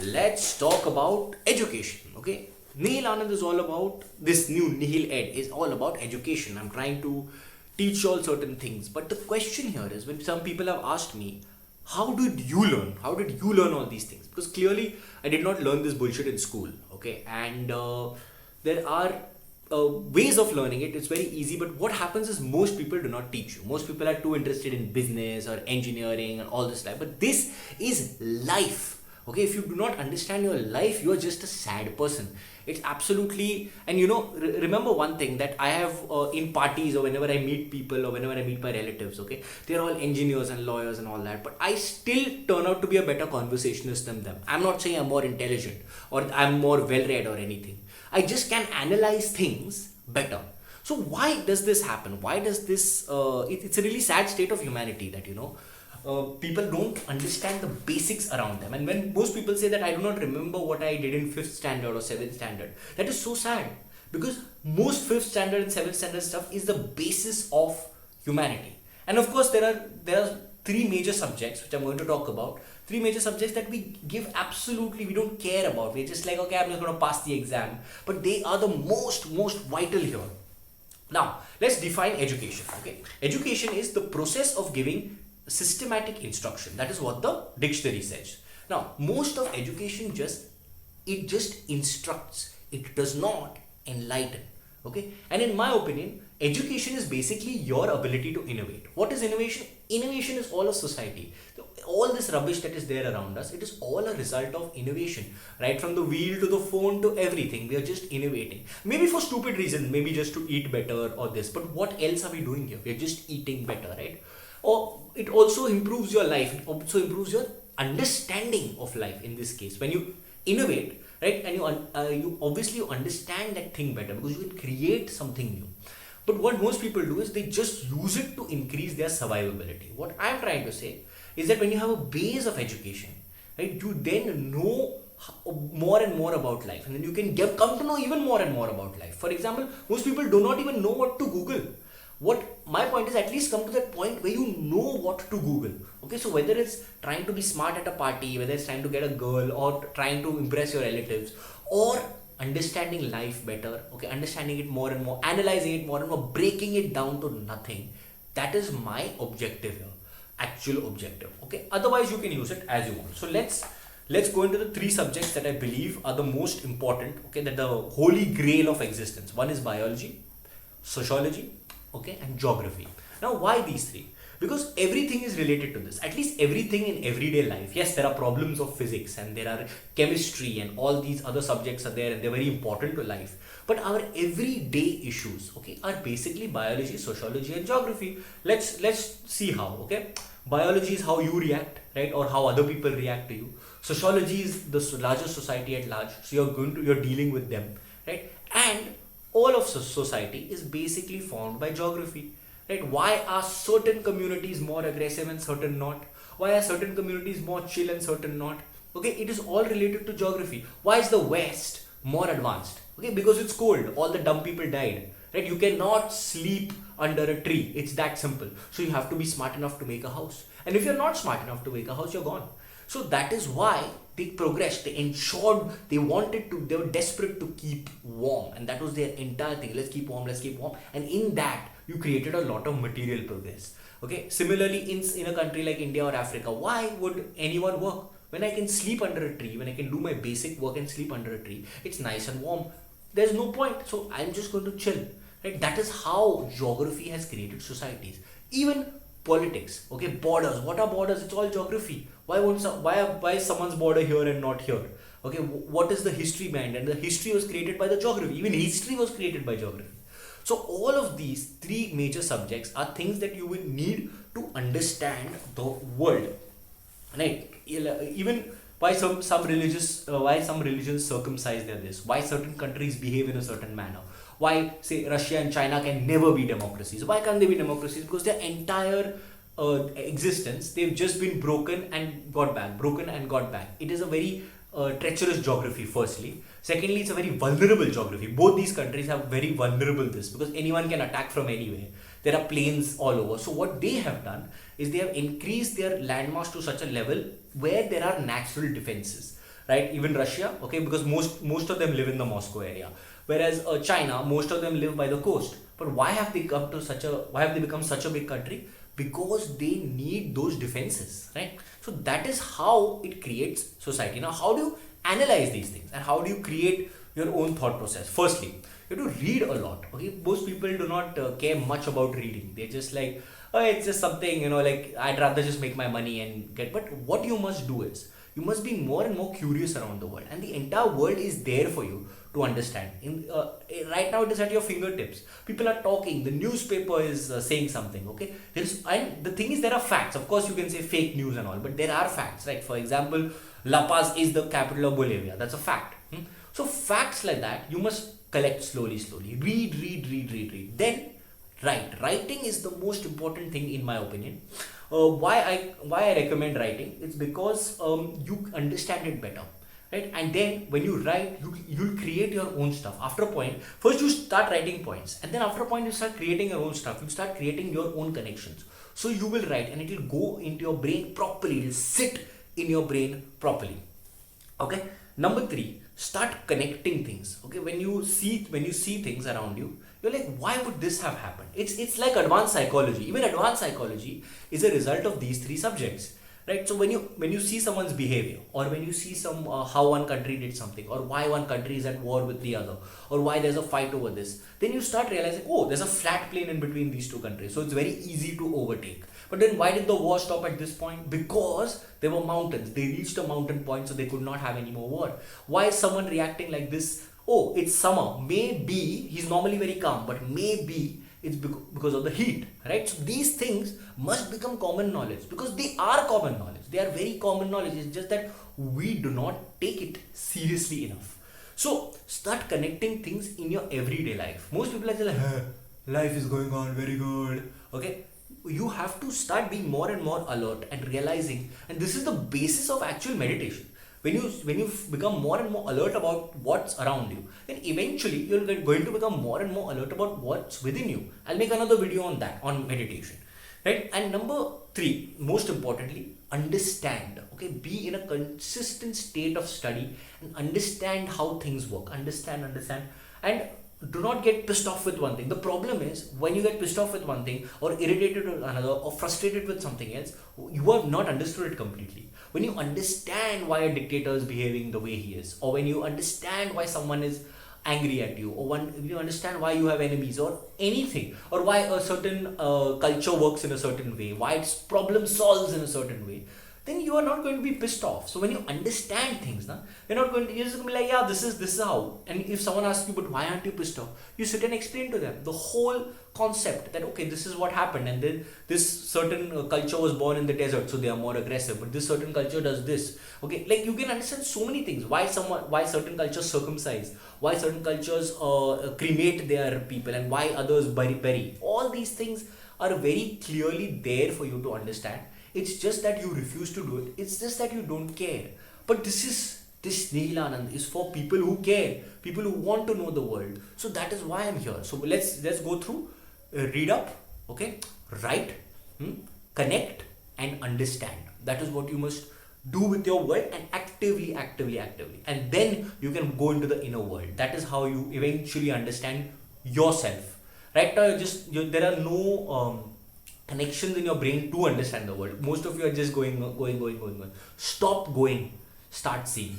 let's talk about education. Okay, NihilAnand is all about this new Nihil Ed is all about education. I'm trying to teach you all certain things, but the question here is when some people have asked me, how did you learn? How did you learn all these things? Because clearly, I did not learn this bullshit in school. Okay, and there are ways of learning it. It's very easy, but what happens is most people do not teach you. Most people are too interested in business or engineering and all this stuff. But this is life. Okay, if you do not understand your life, you are just a sad person. It's absolutely, and remember one thing that I have in parties or whenever I meet people or whenever I meet my relatives. Okay, they're all engineers and lawyers and all that, but I still turn out to be a better conversationalist than them. I'm not saying I'm more intelligent or I'm more well read or anything. I just can analyze things better. So why does this happen? Why does this? It's a really sad state of humanity that people don't understand the basics around them. And when most people say that I do not remember what I did in 5th standard or 7th standard, that is so sad because most 5th standard and 7th standard stuff is the basis of humanity. And of course, there are three major subjects which I'm going to talk about. Three major subjects that we give absolutely, we don't care about. We're just like, okay, I'm just going to pass the exam. But they are the most vital here. Now, let's define education. Okay, education is the process of giving systematic instruction. That is what the dictionary says. Now, most of education just instructs. It does not enlighten. Okay, and in my opinion, education is basically your ability to innovate. What is innovation? Innovation is all of society. So all this rubbish that is there around us, it is all a result of innovation. Right from the wheel to the phone to everything, we are just innovating. Maybe for stupid reasons, maybe just to eat better or this. But what else are we doing here? We are just eating better, right? Or it also improves your life. It also improves your understanding of life. In this case, when you innovate, right, and you obviously understand that thing better because you can create something new. But what most people do is they just use it to increase their survivability. What I'm trying to say is that when you have a base of education, right, you then know more and more about life, and then you can come to know even more and more about life. For example, most people do not even know what to Google. What my point is, at least come to that point where you know what to Google. Okay, so whether it's trying to be smart at a party, whether it's trying to get a girl or trying to impress your relatives, or understanding life better, okay, understanding it more and more, analyzing it more and more, breaking it down to nothing, that is my objective here, actual objective. Okay, otherwise you can use it as you want. So let's go into the three subjects that I believe are the most important, okay, that the holy grail of existence. One is biology, sociology, okay, and geography. Now, why these three? Because everything is related to this. At least everything in everyday life. Yes, there are problems of physics and there are chemistry and all these other subjects are there and they're very important to life. But our everyday issues, okay, are basically biology, sociology, and geography. Let's see how. Okay, biology is how you react, right, or how other people react to you. Sociology is the larger society at large. So you're dealing with them, right, and all of society is basically formed by geography, right? Why are certain communities more aggressive and certain not? Why are certain communities more chill and certain not? Okay, it is all related to geography. Why is the West more advanced? Okay, because it's cold. All the dumb people died, right? You cannot sleep under a tree. It's that simple. So you have to be smart enough to make a house. And if you're not smart enough to make a house, you're gone. So that is why they progressed. They ensured, they were desperate to keep warm. And that was their entire thing. Let's keep warm, let's keep warm. And in that, you created a lot of material progress. Okay. Similarly, in a country like India or Africa, why would anyone work? When I can sleep under a tree, when I can do my basic work and sleep under a tree, it's nice and warm. There's no point. So I'm just going to chill. Right? That is how geography has created societies. Even politics, okay, borders. What are borders? It's all geography. Why is someone's border here and not here? Okay, what is the history behind it? And the history was created by the geography. Even history was created by geography. So all of these three major subjects are things that you will need to understand the world, right? Even why some religions circumcise their this, why certain countries behave in a certain manner, why say Russia and China can never be democracies. Why can't they be democracies? Because their entire existence, they've just been broken and got back. It is a very treacherous geography, firstly. Secondly, it's a very vulnerable geography. Both these countries have very vulnerable this because anyone can attack from anywhere. There are plains all over. So what they have done is they have increased their landmass to such a level where there are natural defenses. right? Even Russia, okay, because most of them live in the Moscow area, whereas China, most of them live by the coast. But why have they become such a big country? Because they need those defenses, right? So that is how it creates society. Now, how do you analyze these things, and how do you create your own thought process? Firstly, you have to read a lot. Okay, most people do not care much about reading. They're just like, oh, it's just something, like I'd rather just make my money and get. But what you must do is you must be more and more curious around the world, and the entire world is there for you to understand. Right now, it is at your fingertips. People are talking. The newspaper is saying something. Okay, and the thing is, there are facts. Of course, you can say fake news and all, but there are facts. Right? For example, La Paz is the capital of Bolivia. That's a fact. So facts like that you must collect slowly, slowly. Read. Then write. Writing is the most important thing in my opinion. Why I recommend writing? It's because you understand it better, right? And then when you write, you'll create your own stuff. After a point, first you start writing points, and then after a point you start creating your own stuff. You start creating your own connections. So you will write, and it will go into your brain properly. It will sit in your brain properly. Okay. Number 3, start connecting things. Okay, when you see things around you, you're like, why would this have happened? It's like advanced psychology. Even advanced psychology is a result of these 3 subjects, right? So when you see someone's behavior, or when you see some how one country did something, or why one country is at war with the other, or why there's a fight over this, then you start realizing, oh, there's a flat plane in between these 2 countries, so it's very easy to overtake. But then why did the war stop at this point? Because there were mountains. They reached a mountain point, so they could not have any more war. Why is someone reacting like this? Oh, it's summer. Maybe he's normally very calm, but maybe it's because of the heat, right? So these things must become common knowledge, because they are common knowledge. They are very common knowledge. It's just that we do not take it seriously enough. So start connecting things in your everyday life. Most people are just like, life is going on very good. Okay, you have to start being more and more alert and realizing, and this is the basis of actual meditation. When you become more and more alert about what's around you, then eventually you're going to become more and more alert about what's within you. I'll make another video on that, on meditation, right? And number 3, most importantly, understand. Okay, be in a consistent state of study and understand how things work. Understand, and do not get pissed off with one thing. The problem is, when you get pissed off with one thing, or irritated with another, or frustrated with something else, you have not understood it completely. When you understand why a dictator is behaving the way he is, or when you understand why someone is angry at you, or when you understand why you have enemies, or anything, or why a certain culture works in a certain way, why its problem solves in a certain way, then you are not going to be pissed off. So when you understand things, you're just going to be like, yeah, this is how. And if someone asks you, but why aren't you pissed off? You sit and explain to them the whole concept that, okay, this is what happened, and then this certain culture was born in the desert, so they are more aggressive, but this certain culture does this. Okay, like you can understand so many things. Why certain cultures circumcise, why certain cultures cremate their people, and why others bury. All these things are very clearly there for you to understand. It's just that you refuse to do it. It's just that you don't care. But this NihilAnand is for people who care, people who want to know the world. So that is why I'm here. So let's go through, read up, okay, write, connect, and understand. That is what you must do with your world, and actively. And then you can go into the inner world. That is how you eventually understand yourself. Right now, there are no connections in your brain to understand the world. Most of you are just going. Stop going, start seeing.